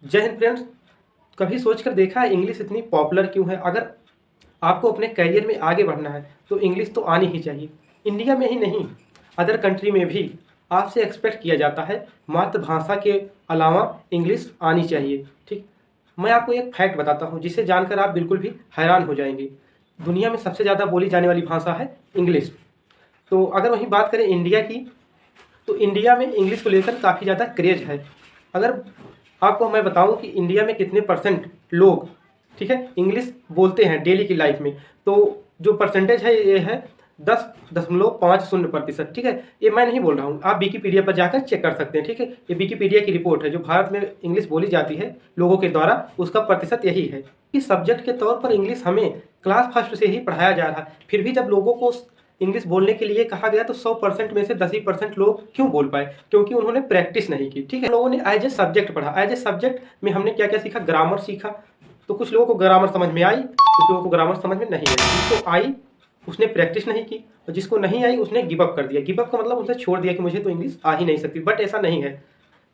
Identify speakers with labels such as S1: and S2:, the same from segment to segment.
S1: जय हिंद फ्रेंड्स। कभी सोचकर देखा है इंग्लिश इतनी पॉपुलर क्यों है? अगर आपको अपने करियर में आगे बढ़ना है तो इंग्लिश तो आनी ही चाहिए। इंडिया में ही नहीं, अदर कंट्री में भी आपसे एक्सपेक्ट किया जाता है मातृभाषा के अलावा इंग्लिश आनी चाहिए। ठीक, मैं आपको एक फैक्ट बताता हूँ जिसे जानकर आप बिल्कुल भी हैरान हो जाएंगे। दुनिया में सबसे ज़्यादा बोली जाने वाली भाषा है इंग्लिश। तो अगर वहीं बात करें इंडिया की, तो इंडिया में इंग्लिश को लेकर काफ़ी ज़्यादा क्रेज है। अगर आपको मैं बताऊं कि इंडिया में कितने परसेंट लोग, ठीक है, इंग्लिश बोलते हैं डेली की लाइफ में, तो जो परसेंटेज है ये है 10.50%। ठीक है, ये मैं नहीं बोल रहा हूँ, आप विकीपीडिया पर जाकर चेक कर सकते हैं। ठीक है, ये विकीपीडिया की रिपोर्ट है। जो भारत में इंग्लिश बोली जाती है लोगों के द्वारा, उसका प्रतिशत यही है। इस सब्जेक्ट के तौर पर इंग्लिश हमें क्लास फर्स्ट से ही पढ़ाया जा रहा है, फिर भी जब लोगों को इंग्लिश बोलने के लिए कहा गया तो 100% में से 10% लोग क्यों बोल पाए? क्योंकि उन्होंने प्रैक्टिस नहीं की। ठीक है, लोगों ने एज ए सब्जेक्ट पढ़ा। एज ए सब्जेक्ट में हमने क्या क्या सीखा? ग्रामर सीखा। तो कुछ लोगों को ग्रामर समझ में आई, कुछ लोगों को ग्रामर समझ में नहीं आई। जिसको आई उसने प्रैक्टिस नहीं की, और जिसको नहीं आई उसने गिव अप कर दिया। गिव अप का मतलब उसने छोड़ दिया कि मुझे तो इंग्लिश आ ही नहीं सकती। बट ऐसा नहीं है।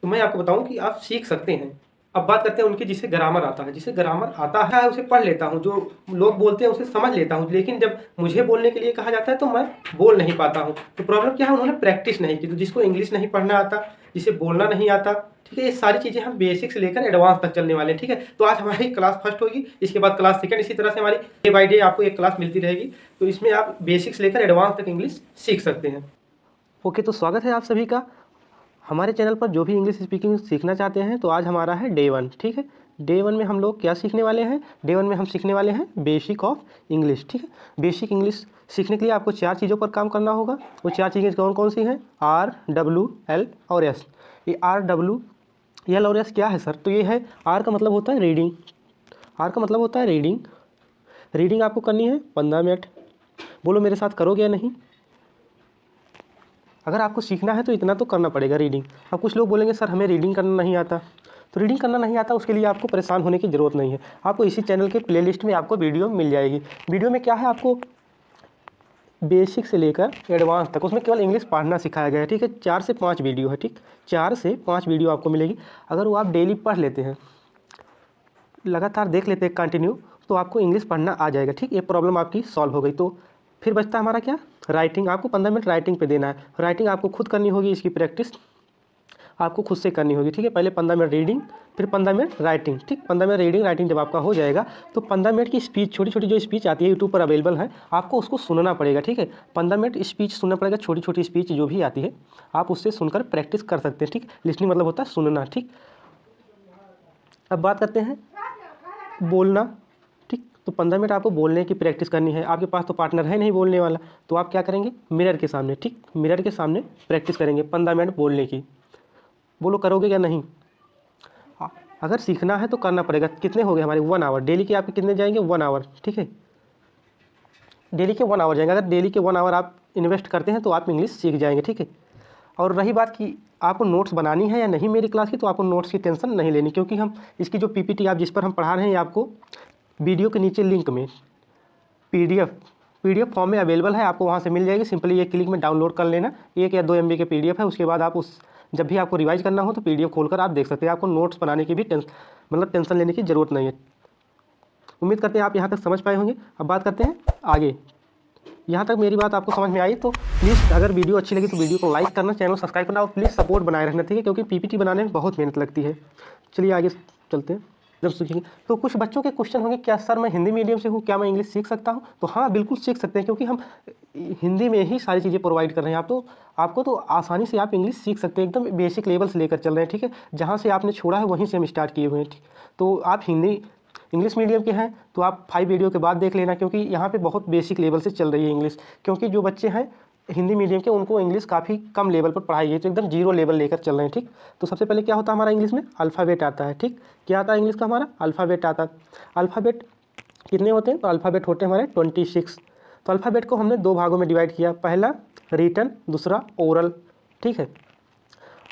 S1: तो मैं आपको बताऊं कि आप सीख सकते हैं। अब बात करते हैं उनकी जिसे ग्रामर आता है। जिसे ग्रामर आता है उसे पढ़ लेता हूँ, जो लोग बोलते हैं उसे समझ लेता हूँ, लेकिन जब मुझे बोलने के लिए कहा जाता है तो मैं बोल नहीं पाता हूँ। तो प्रॉब्लम क्या है? उन्होंने प्रैक्टिस नहीं की। तो जिसको इंग्लिश नहीं पढ़ना आता, जिसे बोलना नहीं आता, ठीक है, ये सारी चीज़ें हम बेसिक से लेकर एडवांस तक चलने वाले हैं। ठीक है, तो आज हमारी क्लास फर्स्ट होगी, इसके बाद क्लास सेकंड, इसी तरह से हमारी डे बाई डे आपको एक क्लास मिलती रहेगी। तो इसमें आप बेसिक से लेकर एडवांस तक इंग्लिश सीख सकते हैं। ओके, तो स्वागत है आप सभी का हमारे चैनल पर। जो भी इंग्लिश स्पीकिंग सीखना चाहते हैं तो आज हमारा है डे 1। ठीक है, डे 1 में हम लोग क्या सीखने वाले हैं? डे 1 में हम सीखने वाले हैं बेसिक ऑफ इंग्लिश। ठीक है, बेसिक इंग्लिश सीखने के लिए आपको 4 चीज़ों पर काम करना होगा। वो 4 चीज़ें कौन कौन सी हैं? आर, डब्ल्यू, एल और एस। ये आर, डब्ल्यू, एल और एस क्या है सर? तो ये है, आर का मतलब होता है रीडिंग। आर का मतलब होता है रीडिंग। रीडिंग आपको करनी है 15 मिनट। बोलो मेरे साथ करोगे या नहीं? अगर आपको सीखना है तो इतना तो करना पड़ेगा, रीडिंग। अब कुछ लोग बोलेंगे सर हमें रीडिंग करना नहीं आता। तो रीडिंग करना नहीं आता उसके लिए आपको परेशान होने की ज़रूरत नहीं है। आपको इसी चैनल के प्लेलिस्ट में आपको वीडियो मिल जाएगी। वीडियो में क्या है, आपको बेसिक से लेकर एडवांस तक उसमें केवल इंग्लिश पढ़ना सिखाया गया है। ठीक है, 4 से 5 वीडियो है। ठीक, 4 से 5 वीडियो आपको मिलेगी। अगर वो आप डेली पढ़ लेते हैं, लगातार देख लेते हैं कंटिन्यू, तो आपको इंग्लिश पढ़ना आ जाएगा। ठीक, ये प्रॉब्लम आपकी सॉल्व हो गई। तो फिर बचता है हमारा क्या? राइटिंग। आपको 15 मिनट राइटिंग पे देना है। राइटिंग आपको खुद करनी होगी, इसकी प्रैक्टिस आपको खुद से करनी होगी। ठीक है, पहले 15 मिनट रीडिंग, फिर 15 मिनट राइटिंग। ठीक, 15 मिनट रीडिंग, राइटिंग जब आपका हो जाएगा तो 15 मिनट की स्पीच, छोटी छोटी जो स्पीच आती है यूट्यूब पर अवेलेबल है, आपको उसको सुनना पड़ेगा। ठीक है, 15 मिनट स्पीच सुनना पड़ेगा। छोटी छोटी स्पीच जो भी आती है आप उससे सुनकर प्रैक्टिस कर सकते हैं। ठीक, लिसनिंग मतलब होता है सुनना। ठीक, अब बात करते हैं बोलना। ठीक, तो 15 मिनट आपको बोलने की प्रैक्टिस करनी है। आपके पास तो पार्टनर है नहीं बोलने वाला, तो आप क्या करेंगे? मिरर के सामने, ठीक, मिरर के सामने प्रैक्टिस करेंगे 15 मिनट बोलने की। बोलो करोगे या नहीं? अगर सीखना है तो करना पड़ेगा। कितने हो गए हमारे? 1 आवर। डेली के आपके कितने जाएंगे? 1 आवर। ठीक है, डेली के 1 आवर जाएंगे। अगर डेली के 1 आवर आप इन्वेस्ट करते हैं तो आप इंग्लिश सीख जाएंगे। ठीक है, और रही बात कि आपको नोट्स बनानी है या नहीं मेरी क्लास की, तो आपको नोट्स की टेंशन नहीं लेनी, क्योंकि हम इसकी जो पीपीटी आप जिस पर हम पढ़ा रहे हैं, ये आपको वीडियो के नीचे लिंक में पीडीएफ फॉर्म में अवेलेबल है। आपको वहाँ से मिल जाएगी। सिंपली एक क्लिक में डाउनलोड कर लेना। 1 या 2 MB के पीडीएफ है। उसके बाद आप उस जब भी आपको रिवाइज करना हो तो पीडीएफ खोलकर आप देख सकते हैं। आपको नोट्स बनाने की भी टेंशन लेने की ज़रूरत नहीं है। उम्मीद करते हैं आप यहाँ तक समझ पाए होंगे। अब बात करते हैं आगे। यहाँ तक मेरी बात आपको समझ में आई तो प्लीज़, अगर वीडियो अच्छी लगी तो वीडियो को लाइक करना, चैनल सब्सक्राइब करना और प्लीज़ सपोर्ट बनाए रखना। ठीक है, क्योंकि पीपीटी बनाने में बहुत मेहनत लगती है। चलिए आगे चलते हैं। जब सीखेंगे तो कुछ बच्चों के क्वेश्चन होंगे, क्या सर मैं हिंदी मीडियम से हूँ, क्या मैं इंग्लिश सीख सकता हूँ? तो हाँ, बिल्कुल सीख सकते हैं, क्योंकि हम हिंदी में ही सारी चीज़ें प्रोवाइड कर रहे हैं। आपको तो आसानी से आप इंग्लिश सीख सकते हैं। एकदम बेसिक लेवल से लेकर चल रहे हैं। ठीक है, जहाँ से आपने छोड़ा है वहीं से हम स्टार्ट किए हुए हैं। ठीक, तो आप इंग्लिश मीडियम के हैं तो आप 5 वीडियो के बाद देख लेना, क्योंकि यहाँ पे बहुत बेसिक लेवल से चल रही है इंग्लिश। क्योंकि जो बच्चे हैं हिंदी मीडियम के, उनको इंग्लिश काफ़ी कम लेवल पर पढ़ाई है, तो एकदम 0 लेवल लेकर चल रहे हैं। ठीक, तो सबसे पहले क्या होता है हमारा इंग्लिश में? अल्फ़ाबेट आता है। ठीक, क्या आता है इंग्लिश का? हमारा अल्फ़ाबेट आता है। अल्फ़ाबेट कितने होते हैं? तो अल्फ़ाबेट होते हैं हमारे 26। तो अल्फ़ाबेट को हमने 2 भागों में डिवाइड किया, पहला रिटन, दूसरा ओरल। ठीक है,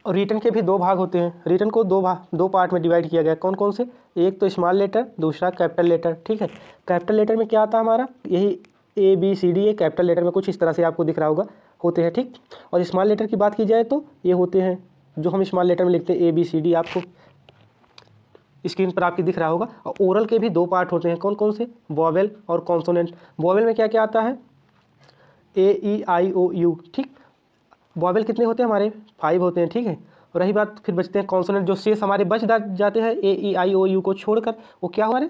S1: और रिटन के भी 2 भाग होते हैं। रिटन को 2 पार्ट में डिवाइड किया गया। कौन कौन से? एक तो स्मॉल लेटर, दूसरा कैपिटल लेटर। ठीक है, कैपिटल लेटर में क्या आता है हमारा? यही ABCD, ये कैपिटल लेटर में कुछ इस तरह से आपको दिख रहा होगा होते हैं। ठीक, और स्मॉल लेटर की बात की जाए तो ये होते हैं जो हम स्मॉल लेटर में लिखते हैं ABCD। आपको स्क्रीन पर आपके दिख रहा होगा। और ओरल के भी 2 पार्ट होते हैं, कौन कौन से, वॉवेल और कॉन्सोनेंट। वॉवेल में क्या क्या आता है, ए ई आई ओ यू, ठीक। वॉवेल कितने होते हैं हमारे, 5 होते हैं, ठीक है। और रही बात, फिर बचते हैं कॉन्सोनेंट, जो शेष हमारे बच जाते हैं ए ई आई ओ यू को छोड़कर, वो क्या हमारे,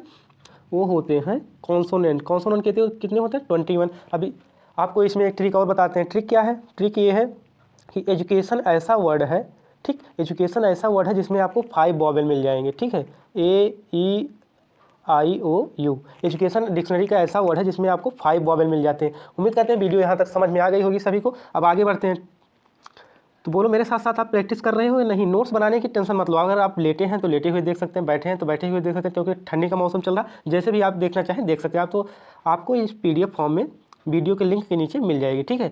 S1: वो होते हैं कॉन्सोनेंट। कॉन्सोनेंट कितने होते हैं, 21। अभी आपको इसमें एक ट्रिक और बताते हैं। ट्रिक क्या है, ट्रिक ये है कि एजुकेशन ऐसा वर्ड है, ठीक, एजुकेशन ऐसा वर्ड है जिसमें आपको 5 वॉवेल मिल जाएंगे, ठीक है। ए ई आई ओ यू, एजुकेशन डिक्शनरी का ऐसा वर्ड है जिसमें आपको 5 वॉवेल मिल जाते हैं। उम्मीद करते हैं वीडियो यहाँ तक समझ में आ गई होगी सभी को। अब आगे बढ़ते हैं। तो बोलो मेरे साथ साथ आप प्रैक्टिस कर रहे हो या नहीं। नोट्स बनाने की टेंशन मत लो, अगर आप लेटे हैं तो लेटे हुए देख सकते हैं, बैठे हैं तो बैठे हुए देख सकते हैं, क्योंकि ठंडी का मौसम चल रहा है। जैसे भी आप देखना चाहें देख सकते हैं आप। तो आपको इस PDF फॉर्म में वीडियो के लिंक के नीचे मिल जाएगी, ठीक है।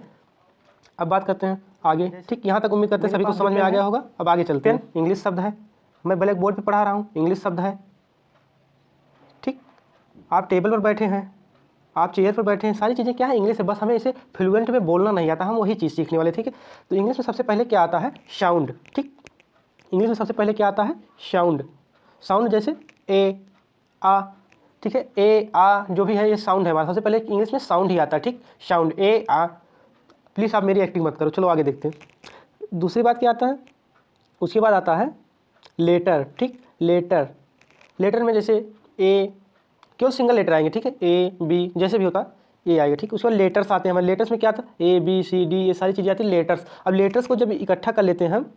S1: अब बात करते हैं आगे, ठीक। यहाँ तक उम्मीद करते हैं सभी को समझ में आ गया होगा। अब आगे चलते हैं। इंग्लिश शब्द है, मैं ब्लैक बोर्ड पर पढ़ा रहा हूँ, इंग्लिश शब्द है, ठीक। आप टेबल पर बैठे हैं, आप चेयर पर बैठे हैं, सारी चीज़ें क्या है, इंग्लिश है। बस हमें इसे फ्लुएंट में बोलना नहीं आता, हम वही चीज़ सीखने वाले, ठीक है। तो इंग्लिश में सबसे पहले क्या आता है, साउंड, ठीक। इंग्लिश में सबसे पहले क्या आता है, साउंड। साउंड जैसे ए आ, ठीक है, ए आ जो भी है ये साउंड है हमारा। सबसे पहले इंग्लिश में साउंड ही आता है, ठीक, साउंड ए आ। प्लीज़ आप मेरी एक्टिंग मत करो, चलो आगे देखते हैं। दूसरी बात क्या आता है, उसके बाद आता है लेटर, ठीक। लेटर, लेटर में जैसे ए, केवल सिंगल लेटर आएंगे, ठीक है, ए बी जैसे भी होता ये आएगा, ठीक। उसके बाद लेटर्स आते हैं हमारे। लेटर्स में क्या था, ए बी सी डी, ये सारी चीज़ें आती है लेटर्स। अब लेटर्स को जब इकट्ठा कर लेते हैं हम,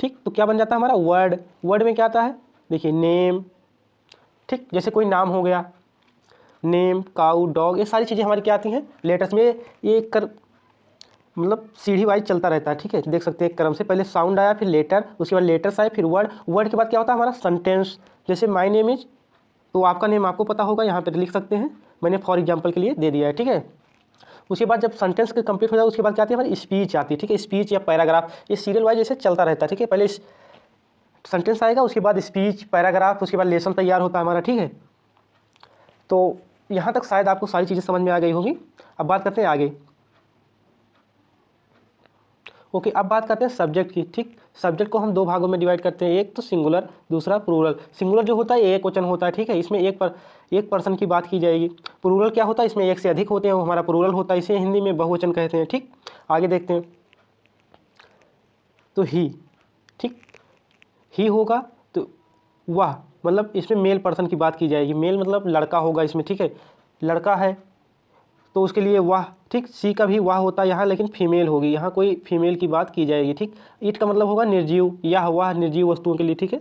S1: ठीक, तो क्या बन जाता है हमारा वर्ड। वर्ड में क्या आता है, देखिए नेम, ठीक, जैसे कोई नाम हो गया, नेम, काऊ, डॉग, ये सारी चीज़ें हमारी क्या आती हैं लेटर्स में। ये कर मतलब सीढ़ी वाइज चलता रहता है, ठीक है। देख सकते हैं क्रम से, पहले साउंड आया, फिर लेटर, उसके बाद लेटर्स आए, फिर वर्ड। वर्ड के बाद क्या होता है हमारा सेंटेंस। जैसे माय नेम इज, तो आपका नेम आपको पता होगा, यहाँ पर लिख सकते हैं, मैंने फॉर एग्जाम्पल के लिए दे दिया है, ठीक है। उसके बाद जब सेंटेंस के कंप्लीट हो जाए उसके बाद क्या आती है हमारी स्पीच आती है, ठीक है। स्पीच या पैराग्राफ, ये सीरियल वाइज ऐसे चलता रहता है, ठीक है। पहले सेंटेंस आएगा, उसके बाद स्पीच, पैराग्राफ, उसके बाद लेसन तैयार होता है हमारा, ठीक है। तो यहाँ तक शायद आपको सारी चीज़ें समझ में आ गई होगी। अब बात करते हैं आगे, ओके। अब बात करते हैं सब्जेक्ट की, ठीक। सब्जेक्ट को हम 2 भागों में डिवाइड करते हैं, एक तो सिंगुलर, दूसरा प्लूरल। सिंगुलर जो होता है एक वचन होता है, ठीक है, इसमें एक पर्सन की बात की जाएगी। प्लूरल क्या होता है, इसमें एक से अधिक होते हैं, वो हमारा प्लूरल होता है, इसे हिंदी में बहुवचन कहते हैं, ठीक। आगे देखते हैं, तो ही, ठीक, ही होगा तो वह, मतलब इसमें मेल पर्सन की बात की जाएगी। मेल मतलब लड़का होगा इसमें, ठीक है, लड़का है तो उसके लिए वाह, ठीक। सी का भी वाह होता है यहाँ, लेकिन फीमेल होगी, यहाँ कोई फीमेल की बात की जाएगी, ठीक। ईट का मतलब होगा निर्जीव, यह वाह निर्जीव वस्तुओं के लिए, ठीक है।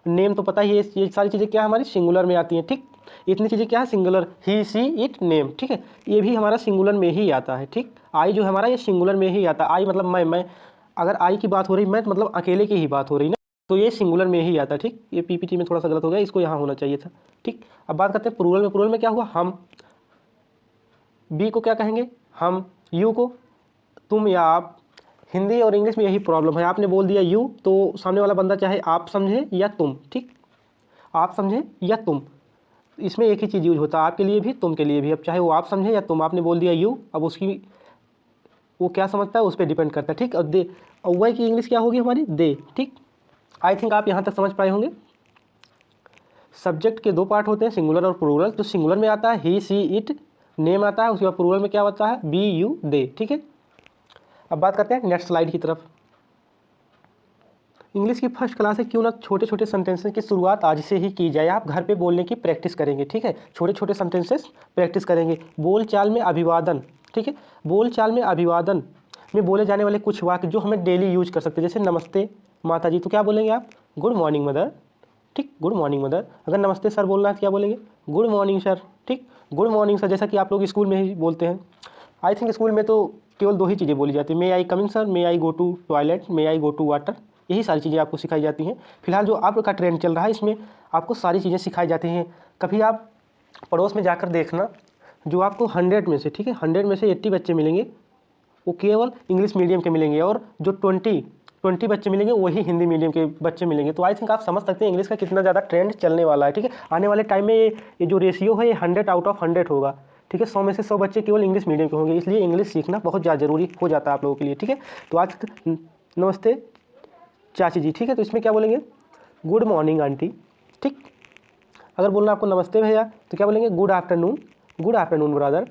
S1: नेम तो पता ही है, ये सारी चीज़ें क्या हमारी सिंगुलर में आती हैं, ठीक। इतनी चीज़ें क्या है singular, he see it name, ठीक है, ये भी हमारा सिंगुलर में ही आता है, ठीक। आई जो हमारा ये सिंगुलर में ही आता है। आई मतलब मैं अगर आई की बात हो रही, मैं मतलब अकेले की ही बात हो रही ना, तो ये सिंगुलर में ही आता है, ठीक। ये PPT में थोड़ा सा गलत हो गया, इसको यहाँ होना चाहिए था, ठीक। अब बात करते हैं प्लूरल में। प्लूरल में क्या हुआ, हम, बी को क्या कहेंगे, हम, यू को तुम या आप। हिंदी और इंग्लिश में यही प्रॉब्लम है, आपने बोल दिया यू तो सामने वाला बंदा चाहे आप समझे या तुम, ठीक, आप समझे या तुम, इसमें एक ही चीज़ यूज होता है, आपके लिए भी तुम के लिए भी। अब चाहे वो आप समझे या तुम, आपने बोल दिया यू, अब उसकी वो क्या समझता है उस पर डिपेंड करता है, ठीक। और दे, और वह की इंग्लिश क्या होगी हमारी, दे, ठीक। आई थिंक आप यहाँ तक समझ पाए होंगे। सब्जेक्ट के 2 पार्ट होते हैं, सिंगुलर और प्लूरल। तो सिंगुलर में आता है ही सी इट नेम आता है, उसके बाद प्लूरल में क्या होता है बी यू दे, ठीक है। अब बात करते हैं नेक्स्ट स्लाइड की तरफ। इंग्लिश की फर्स्ट क्लास है, क्यों ना छोटे छोटे सेंटेंसेस की शुरुआत आज से ही की जाए। आप घर पे बोलने की प्रैक्टिस करेंगे, ठीक है, छोटे छोटे सेंटेंसेस प्रैक्टिस करेंगे। बोल चाल में अभिवादन, ठीक है, बोल चाल में अभिवादन में बोले जाने वाले कुछ वाक्य जो हमें डेली यूज कर सकते हैं, जैसे नमस्ते माता जी, तो क्या बोलेंगे आप, गुड मॉर्निंग मदर, ठीक, गुड मॉर्निंग मदर। अगर नमस्ते सर बोलना है तो क्या बोलेंगे, गुड मॉर्निंग सर, ठीक, गुड मॉर्निंग सर, जैसा कि आप लोग स्कूल में ही बोलते हैं। आई थिंक स्कूल में तो केवल 2 ही चीज़ें बोली जाती है, may I coming sir, may I go to toilet, may I go to water, यही सारी चीज़ें आपको सिखाई जाती हैं। फिलहाल जो आपका ट्रेंड चल रहा है इसमें आपको सारी चीज़ें सिखाई जाती हैं। कभी आप पड़ोस में जाकर देखना, जो आपको 100 में से, ठीक है, 100 में से 80 बच्चे मिलेंगे वो केवल इंग्लिश मीडियम के मिलेंगे, और जो 20 बच्चे मिलेंगे वही हिंदी मीडियम के बच्चे मिलेंगे। तो आई थिंक आप समझ सकते हैं इंग्लिश का कितना ज़्यादा ट्रेंड चलने वाला है, ठीक है। आने वाले टाइम में ये जो रेशियो है ये 100 आउट ऑफ 100 होगा, ठीक है। 100 में से 100 बच्चे केवल इंग्लिश मीडियम के होंगे, इसलिए इंग्लिश सीखना बहुत ज़्यादा ज़रूरी हो जाता है आप लोगों के लिए, ठीक है। तो आज नमस्ते चाची जी, ठीक है, तो इसमें क्या बोलेंगे, गुड मॉर्निंग आंटी, ठीक, अगर बोलना आपको नमस्ते भैया तो क्या बोलेंगे good afternoon, good afternoon brother,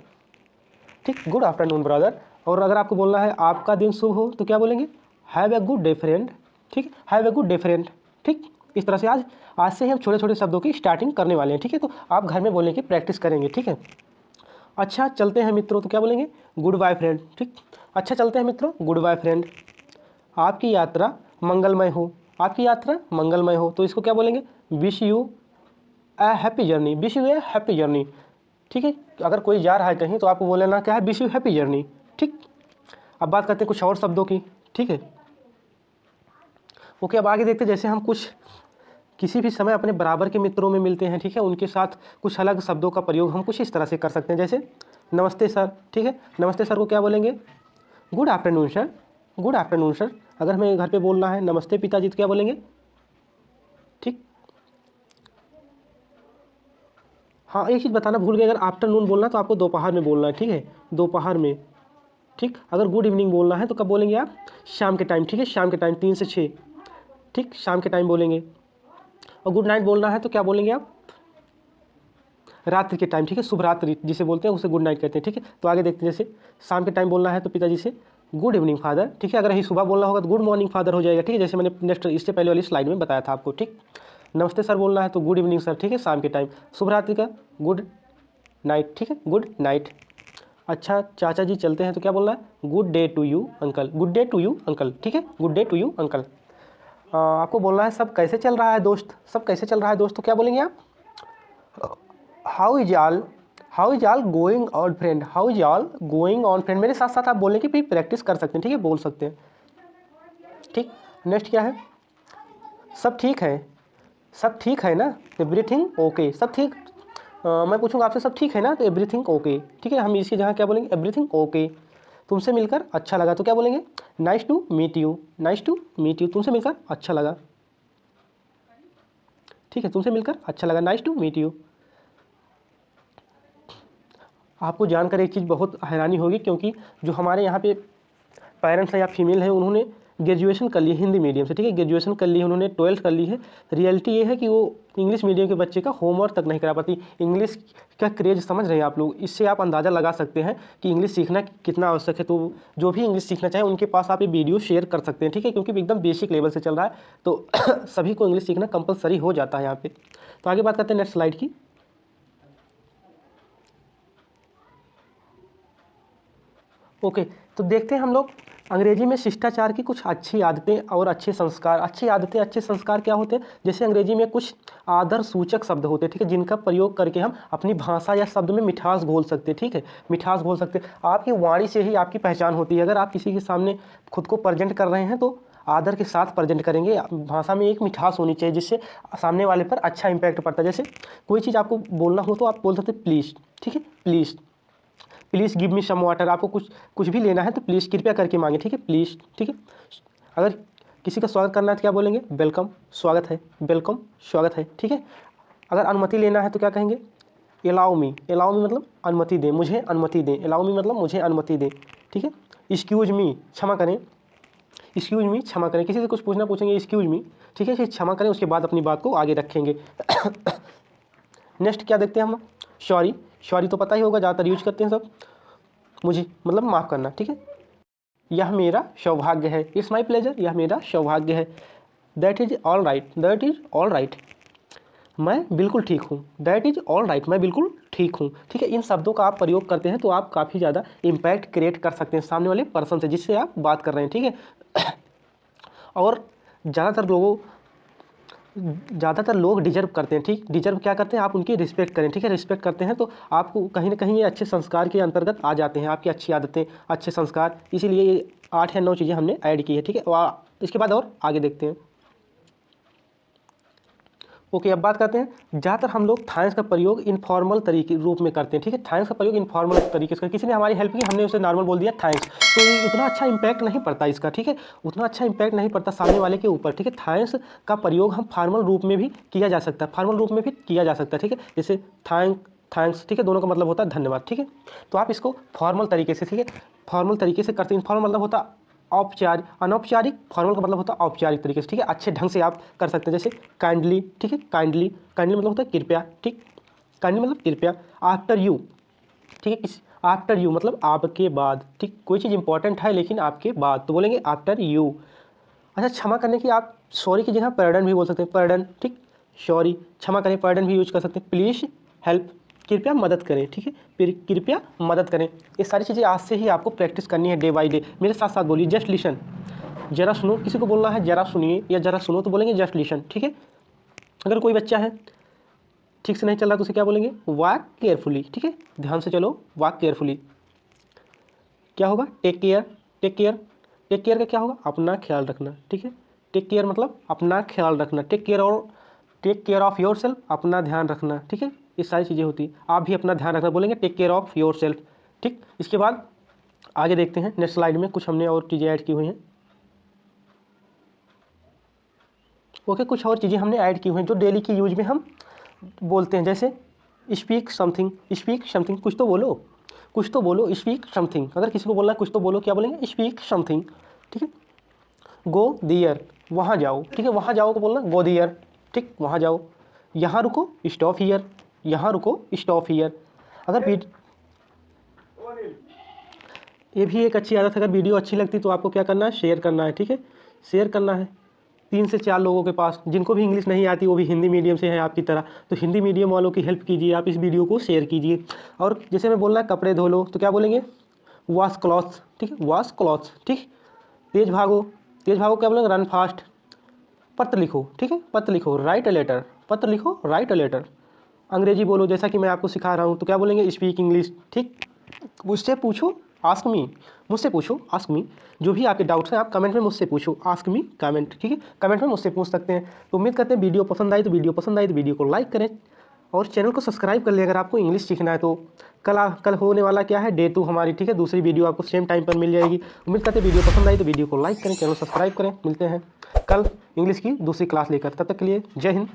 S1: ठीक, गुड आफ्टरनून ब्रदर। और अगर आपको बोलना है आपका दिन शुभ हो तो क्या बोलेंगे have a good day friend, ठीक, have a good day friend, ठीक। इस तरह से आज से ही हम छोटे छोटे शब्दों की स्टार्टिंग करने वाले हैं, ठीक है। तो आप घर में बोलने की प्रैक्टिस करेंगे, ठीक है। अच्छा चलते हैं मित्रों तो क्या बोलेंगे गुड बाय फ्रेंड, ठीक। अच्छा चलते हैं मित्रों, गुड बाय फ्रेंड। आपकी यात्रा मंगलमय हो, आपकी यात्रा मंगलमय हो, तो इसको क्या बोलेंगे wish U A happy journey, wish U A happy journey, ठीक है। अगर कोई जा रहा है कहीं तो आपको बोलना क्या है विश यू हैप्पी जर्नी, ठीक। अब बात करते हैं कुछ और शब्दों की, ठीक है। ओके, अब आगे देखते हैं जैसे हम कुछ किसी भी समय अपने बराबर के मित्रों में मिलते हैं, ठीक है, उनके साथ कुछ अलग शब्दों का प्रयोग हम कुछ इस तरह से कर सकते हैं। जैसे नमस्ते सर, ठीक है, नमस्ते सर को क्या बोलेंगे good afternoon sir, good afternoon sir. अगर हमें घर पे बोलना है नमस्ते पिताजी तो क्या बोलेंगे, ठीक। हाँ एक चीज़ बताना भूल गए, अगर आफ्टरनून बोलना तो आपको दोपहर में बोलना है, ठीक है, दोपहर में, ठीक। अगर गुड इवनिंग बोलना है तो कब बोलेंगे आप शाम के टाइम, ठीक है, शाम के टाइम 3 से 6, ठीक, शाम के टाइम बोलेंगे। और गुड नाइट बोलना है तो क्या बोलेंगे आप रात्रि के टाइम, ठीक है, शुभ रात्रि जिसे बोलते हैं उसे गुड नाइट कहते हैं, ठीक है। तो आगे देखते हैं जैसे शाम के टाइम बोलना है तो पिताजी से गुड इवनिंग फादर, ठीक है। अगर यही सुबह बोलना होगा तो गुड मॉर्निंग फादर हो जाएगा, ठीक है, जैसे मैंने नेक्स्ट इससे पहले वाली स्लाइड में बताया था आपको, ठीक। नमस्ते सर बोलना है तो गुड इवनिंग सर, ठीक है, शाम के टाइम। शुभ रात्रि का गुड नाइट, ठीक है, गुड नाइट। अच्छा चाचा जी चलते हैं तो क्या बोलना है good day to you uncle, good day to you uncle, ठीक है, good day to you uncle. आपको बोलना है सब कैसे चल रहा है दोस्त, सब कैसे चल रहा है दोस्त, तो क्या बोलेंगे आप how is all going on friend, how is all going on friend. मेरे साथ साथ आप बोलने की भी प्रैक्टिस कर सकते हैं, ठीक है, बोल सकते हैं, ठीक। नेक्स्ट क्या है सब ठीक है, सब ठीक है ना, एवरीथिंग ओके, सब ठीक। मैं पूछूंगा आपसे सब ठीक है ना तो एवरीथिंग ओके, ठीक है। हम इसकी जगह क्या बोलेंगे एवरीथिंग ओके। तुमसे मिलकर अच्छा लगा तो क्या बोलेंगे nice to meet you, nice to meet you, तुमसे मिलकर अच्छा लगा, ठीक है, तुमसे मिलकर अच्छा लगा, नाइस टू मीट यू। आपको जानकर एक चीज़ बहुत हैरानी होगी क्योंकि जो हमारे यहाँ पे पेरेंट्स हैं या फीमेल है उन्होंने ग्रेजुएशन कर ली है हिंदी मीडियम से, ठीक है, ग्रेजुएशन कर ली है उन्होंने, 12th कर ली है। रियलिटी ये है कि वो इंग्लिश मीडियम के बच्चे का होमवर्क तक नहीं करा पाती। इंग्लिश का क्रेज समझ रहे हैं आप लोग, इससे आप अंदाज़ा लगा सकते हैं कि इंग्लिश सीखना कितना आवश्यक है। तो जो भी इंग्लिश सीखना चाहें उनके पास आप ये वीडियो शेयर कर सकते हैं, ठीक है, क्योंकि एकदम बेसिक लेवल से चल रहा है तो सभी को इंग्लिश सीखना कंपलसरी हो जाता है यहाँ पर। तो आगे बात करते हैं नेक्स्ट स्लाइड की। ओके तो देखते हैं हम लोग अंग्रेजी में शिष्टाचार की कुछ अच्छी आदतें और अच्छे संस्कार। अच्छी आदतें अच्छे संस्कार क्या होते हैं, जैसे अंग्रेजी में कुछ आदर सूचक शब्द होते हैं, ठीक है, जिनका प्रयोग करके हम अपनी भाषा या शब्द में मिठास घोल सकते हैं, ठीक है, मिठास घोल सकते हैं। आपकी वाणी से ही आपकी पहचान होती है। अगर आप किसी के सामने खुद को प्रेजेंट कर रहे हैं तो आदर के साथ प्रेजेंट करेंगे, भाषा में एक मिठास होनी चाहिए जिससे सामने वाले पर अच्छा इंपैक्ट पड़ता है। जैसे कोई चीज़ आपको बोलना हो तो आप बोल सकते प्लीज़, ठीक है, please, please give me some water. आपको कुछ भी लेना है तो प्लीज़ कृपया करके मांगे, ठीक है, प्लीज़, ठीक है। अगर किसी का स्वागत करना है तो क्या बोलेंगे वेलकम, स्वागत है, वेलकम, स्वागत है, ठीक है। अगर अनुमति लेना है तो क्या कहेंगे एलाउ मी, एलाउ मी मतलब अनुमति दें, मुझे अनुमति दें, एलाउ मी मतलब मुझे अनुमति दें, ठीक है। एक्सक्यूज मी क्षमा करें, एक्सक्यूज मी क्षमा करें, किसी से कुछ पूछना पूछेंगे एक्सक्यूज मी, ठीक है, फिर क्षमा करें, उसके बाद अपनी बात को आगे रखेंगे। नेक्स्ट क्या देखते हैं हम सॉरी, सॉरी तो पता ही होगा ज़्यादातर यूज करते हैं सब, मुझे मतलब माफ़ करना, ठीक है। यह मेरा सौभाग्य है, इट्स माई प्लेजर, यह मेरा सौभाग्य है। That is all right, that is all right, मैं बिल्कुल ठीक हूँ, दैट इज़ ऑल राइट, मैं बिल्कुल ठीक हूँ, ठीक है। इन शब्दों का आप प्रयोग करते हैं तो आप काफ़ी ज़्यादा इम्पैक्ट क्रिएट कर सकते हैं सामने वाले पर्सन से जिससे आप बात कर रहे हैं, ठीक है। और ज़्यादातर लोग डिजर्व करते हैं, ठीक, डिजर्व क्या करते हैं आप उनकी रिस्पेक्ट करें, ठीक है, रिस्पेक्ट करते हैं तो आपको कहीं ना कहीं ये अच्छे संस्कार के अंतर्गत आ जाते हैं, आपकी अच्छी आदतें अच्छे संस्कार, इसीलिए ये 8 या 9 चीज़ें हमने ऐड की है, ठीक है। इसके बाद और आगे देखते हैं। ओके अब बात करते हैं, ज़्यादातर हम लोग थैंक्स का प्रयोग इनफॉर्मल तरीके रूप में करते हैं, ठीक है, थैंक्स का प्रयोग इनफॉर्मल तरीके से, किसी ने हमारी हेल्प की हमने उसे नॉर्मल बोल दिया थैंक्स, तो उतना अच्छा इंपैक्ट नहीं पड़ता इसका, ठीक है, उतना अच्छा इंपैक्ट नहीं पड़ता सामने वाले के ऊपर, ठीक है। थैंक्स का प्रयोग हम फॉर्मल रूप में भी किया जा सकता है, फॉर्मल रूप में भी किया जा सकता है, ठीक है, जैसे थैंक्स, ठीक है, दोनों का मतलब होता है धन्यवाद, ठीक है। तो आप इसको फॉर्मल तरीके से, ठीक है, फॉर्मल तरीके से करते हैं। इनफॉर्मल मतलब होता औपचारिक, अनौपचारिक फॉर्मल का मतलब होता है औपचारिक तरीके से, ठीक है, अच्छे ढंग से आप कर सकते हैं। जैसे काइंडली, ठीक है, काइंडली, काइंडली मतलब होता है कृपया, ठीक, काइंडली मतलब कृपया। आफ्टर यू, ठीक है, आफ्टर यू मतलब आपके बाद, ठीक, कोई चीज़ इंपॉर्टेंट है लेकिन आपके बाद तो बोलेंगे आफ्टर यू। अच्छा, क्षमा करने की आप सॉरी की जगह पर्डन भी बोल सकते हैं, पर्डन, ठीक, सॉरी, क्षमा करें, पर्डन भी यूज कर सकते हैं। प्लीज़ हेल्प, कृपया मदद करें, ठीक है, फिर कृपया मदद करें। ये सारी चीज़ें आज से ही आपको प्रैक्टिस करनी है डे बाय डे। मेरे साथ साथ बोलिए, जस्ट लिसन, जरा सुनो, किसी को बोलना है जरा सुनिए या जरा सुनो तो बोलेंगे जस्ट लिसन, ठीक है। अगर कोई बच्चा है ठीक से नहीं चल रहा तो उसे क्या बोलेंगे, वॉक केयरफुली, ठीक है, ध्यान से चलो, वॉक केयरफुली। क्या होगा, take care, take care, take care का क्या होगा, अपना ख्याल रखना, ठीक है, टेक केयर मतलब अपना ख्याल रखना, टेक केयर और take care of yourself, अपना ध्यान रखना, ठीक है, ये सारी चीज़ें होती हैं। आप भी अपना ध्यान रखना, बोलेंगे take care of yourself, ठीक। इसके बाद आगे देखते हैं नेक्स्ट स्लाइड में कुछ हमने और चीज़ें ऐड की हुई हैं। ओके, कुछ और चीज़ें हमने ऐड की हुई हैं जो डेली की यूज में हम बोलते हैं। जैसे स्पीक समथिंग, स्पीक समथिंग, कुछ तो बोलो, कुछ तो बोलो, स्पीक समथिंग। अगर किसी को बोलना है कुछ तो बोलो, क्या बोलेंगे, स्पीक समथिंग, ठीक है। गो दियर, वहाँ जाओ, ठीक है, वहाँ जाओ को बोलना गो दियर, ठीक, वहाँ जाओ। यहाँ रुको, स्टॉप हियर, यहाँ रुको, स्टॉप हियर। अगर ये भी एक अच्छी आदत है, अगर वीडियो अच्छी लगती तो आपको क्या करना है, शेयर करना है, ठीक है, शेयर करना है 3 से 4 लोगों के पास, जिनको भी इंग्लिश नहीं आती, वो भी हिंदी मीडियम से है आपकी तरह, तो हिंदी मीडियम वालों की हेल्प कीजिए, आप इस वीडियो को शेयर कीजिए। और जैसे मैं बोलना है कपड़े धो लो तो क्या बोलेंगे, वॉश क्लॉथ्स, ठीक है, वॉश क्लॉथ्स, ठीक। तेज भागो, तेज भागो क्या बोलेंगे, रन फास्ट। पत्र लिखो, ठीक है, पत्र लिखो, राइट अ लेटर, पत्र लिखो, राइट अ लेटर। अंग्रेजी बोलो, जैसा कि मैं आपको सिखा रहा हूँ तो क्या बोलेंगे, स्पीक इंग्लिश, ठीक। मुझसे पूछो, आस्क मी, मुझसे पूछो, आस्क मी। जो भी आपके डाउट्स हैं आप कमेंट में मुझसे पूछो, आस्क मी कमेंट, ठीक है, कमेंट में मुझसे पूछ सकते हैं। तो उम्मीद करते हैं वीडियो पसंद आई, तो वीडियो को लाइक करें और चैनल को सब्सक्राइब कर लें अगर आपको इंग्लिश सीखना है तो। कल होने वाला क्या है, डे 2 हमारी, ठीक है, दूसरी वीडियो आपको सेम टाइम पर मिल जाएगी। उम्मीद करते हैं वीडियो पसंद आई तो वीडियो को लाइक करें, चैनल सब्सक्राइब करें। मिलते हैं कल इंग्लिश की दूसरी क्लास लेकर, तब तक के लिए जय हिंद।